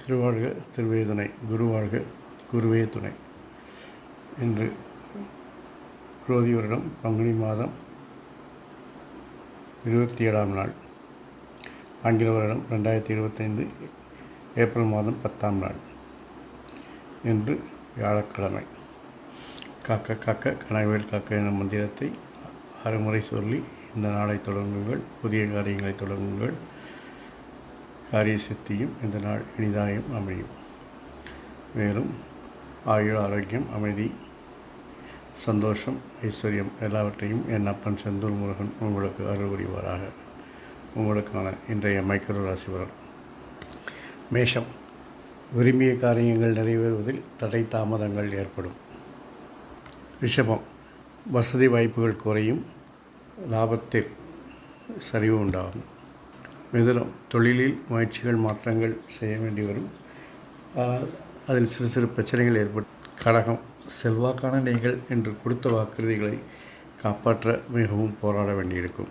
திருவாழ்க திருவே துணை, குருவாழ்க குருவே துணை. இன்று குரோதி வருடம் பங்குனி மாதம் 27ஆம் நாள், ஆங்கில வருடம் 2025 ஏப்ரல் மாதம் 10ஆம் நாள். இன்று வியாழக்கிழமை. காக்க காக்க கனவேல் காக்க எனும் மந்திரத்தை அறுமுறை சொல்லி இந்த நாளை தொடங்குங்கள். புதிய காரியங்களை தொடங்குங்கள். காரிய சித்தியும் இந்த நாள் இனிதாயும் அமையும். மேலும் ஆயுள், ஆரோக்கியம், அமைதி, சந்தோஷம், ஐஸ்வர்யம் எல்லாவற்றையும் என் அப்பன் செந்தூர் முருகன் உங்களுக்கு அருள் புரிவாராக. உங்களுக்கான இன்றைய மைக்ரோ ராசி பலன். மேஷம். விரும்பிய காரியங்கள் நிறைவேறுவதில் தடை தாமதங்கள் ஏற்படும். ரிஷபம். வசதி வாய்ப்புகள் குறையும், லாபத்தில் சரிவு உண்டாகும். மிதுனம். தொழிலில் முயற்சிகள் மாற்றங்கள் செய்ய வேண்டி வரும், அதில் சிறு சிறு பிரச்சனைகள் ஏற்படும். கடகம். செல்வாக்கான நீங்கள் என்று கொடுத்த வாக்குறுதிகளை காப்பாற்ற மிகவும் போராட வேண்டியிருக்கும்.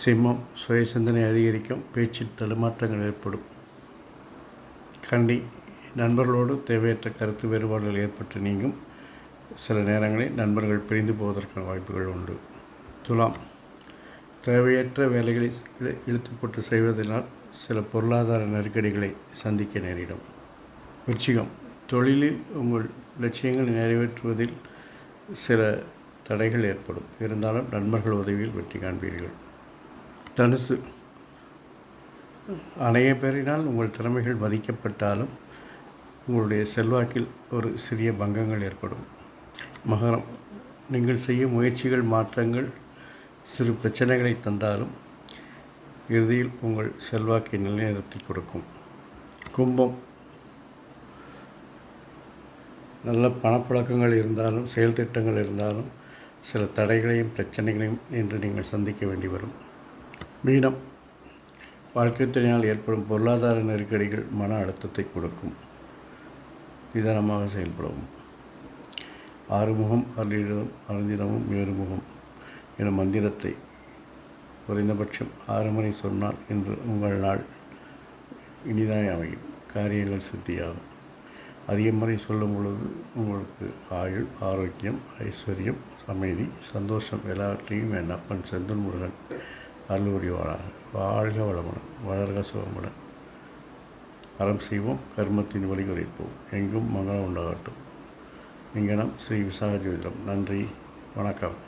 சிம்மம். சுய சிந்தனை அதிகரிக்கும், பேச்சில் தடுமாற்றங்கள் ஏற்படும். கன்னி. நண்பர்களோடு தேவையற்ற கருத்து வேறுபாடுகள் ஏற்பட்டு நீங்கும். சில நேரங்களில் நண்பர்கள் பிரிந்து போவதற்கான வாய்ப்புகள் உண்டு. துலாம். தேவையற்ற வேலைகளை இழுத்து போட்டு செய்வதனால் சில பொருளாதார நெருக்கடிகளை சந்திக்க நேரிடும். விருச்சிகம். தொழிலில் உங்கள் லட்சியங்களை நிறைவேற்றுவதில் சில தடைகள் ஏற்படும், இருந்தாலும் நண்பர்கள் உதவியில் வெற்றி காண்பீர்கள். தனுசு. அநேக பேரினால் உங்கள் திறமைகள் மதிக்கப்பட்டாலும் உங்களுடைய செல்வாக்கில் ஒரு சிறிய பங்கங்கள் ஏற்படும். மகரம். நீங்கள் செய்யும் முயற்சிகள் மாற்றங்கள் சிறு பிரச்சனைகளை தந்தாலும் இறுதியில் உங்கள் செல்வாக்கை நிலைநிறுத்தி கொடுக்கும். கும்பம். நல்ல பணப்புழக்கங்கள் இருந்தாலும் செயல் திட்டங்கள் இருந்தாலும் சில தடைகளையும் பிரச்சனைகளையும் இன்று நீங்கள் சந்திக்க வேண்டி வரும். மீனம். வாழ்க்கை துணையால் ஏற்படும் பொருளாதார நெருக்கடிகள் மன அழுத்தத்தை கொடுக்கும். நிதானமாக செயல்படவும். ஆறுமுகம் அருளிடம் அருந்தினமும் ஏறுமுகம் எனும் மந்திரத்தை குறைந்தபட்சம் 6 முறை சொன்னால் இன்று உங்கள் நாள் இனிதாய் அமையும், காரியங்கள் சித்தியாகும். அதிக முறை சொல்லும் பொழுது உங்களுக்கு ஆயுள், ஆரோக்கியம், ஐஸ்வர்யம், அமைதி, சந்தோஷம் எல்லாவற்றையும் என் அப்பன் செந்தூர் முருகன் அருள் புரிவாராக. வாழ்க வளமுடன், வளர்க சுகமுடன். அறம் செய்வோம், கர்மத்தின் வழி குறைப்போம், எங்கும் மங்களம் உண்டாகட்டும். இங்கனம் ஸ்ரீ விசாக ஜோதிடம். நன்றி, வணக்கம்.